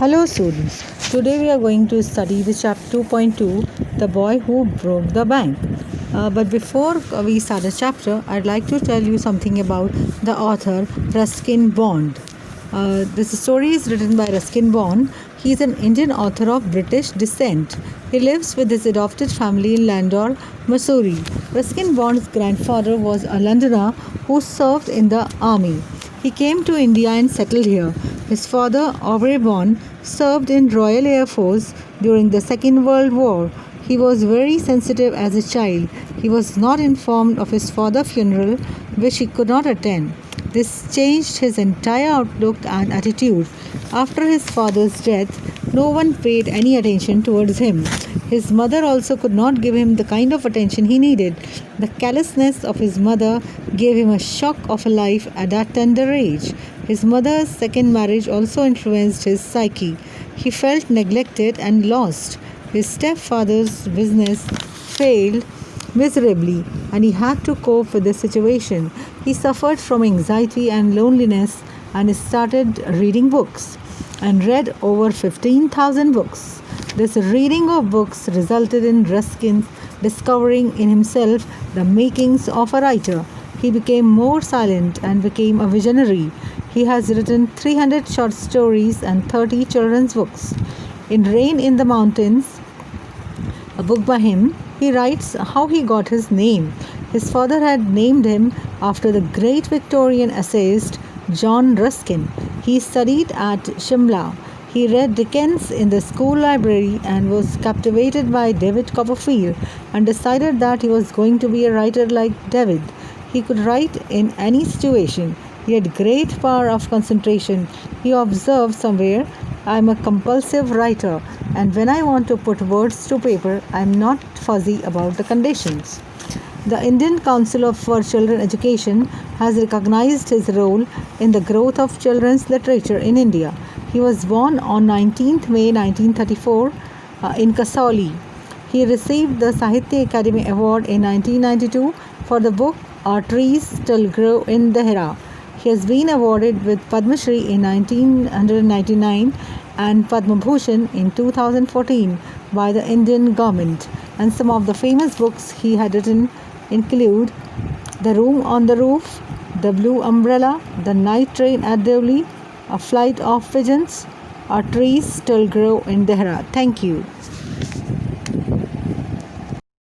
Hello students, today we are going to study the chapter 2.2, The Boy Who Broke the Bank. But before we start the chapter, I'd like to tell you something about the author Ruskin Bond. This story is written by Ruskin Bond. He is an Indian author of British descent. He lives with his adopted family in Landor, Missouri. Ruskin Bond's grandfather was a Londoner who served in the army. He came to India and settled here. His father, Aubrey Bond, served in Royal Air Force during the Second World War. He was very sensitive as a child. He was not informed of his father's funeral, which he could not attend. This changed his entire outlook and attitude. After his father's death, no one paid any attention towards him. His mother also could not give him the kind of attention he needed. The callousness of his mother gave him a shock of a life at that tender age. His mother's second marriage also influenced his psyche. He felt neglected and lost. His stepfather's business failed miserably and he had to cope with the situation. He suffered from anxiety and loneliness and started reading books and read over 15,000 books. This reading of books resulted in Ruskin discovering in himself the makings of a writer. He became more silent and became a visionary. He has written 300 short stories and 30 children's books. In Rain in the Mountains, a book by him, he writes how he got his name. His father had named him after the great Victorian essayist John Ruskin. He studied at Shimla. He read Dickens in the school library and was captivated by David Copperfield and decided that he was going to be a writer like David. He could write in any situation. He had great power of concentration. He observed somewhere, I am a compulsive writer, and when I want to put words to paper, I am not fuzzy about the conditions. The Indian Council for Children Education has recognized his role in the growth of children's literature in India. He was born on 19th May 1934 in Kasauli. He received the Sahitya Academy Award in 1992 for the book Our Trees Still Grow in Dehra. He has been awarded with Padma Shri in 1999 and Padma Bhushan in 2014 by the Indian government. And some of the famous books he had written include The Room on the Roof, The Blue Umbrella, The Night Train at Devli, A Flight of Pigeons, Our Trees Still Grow in Dehra. Thank you.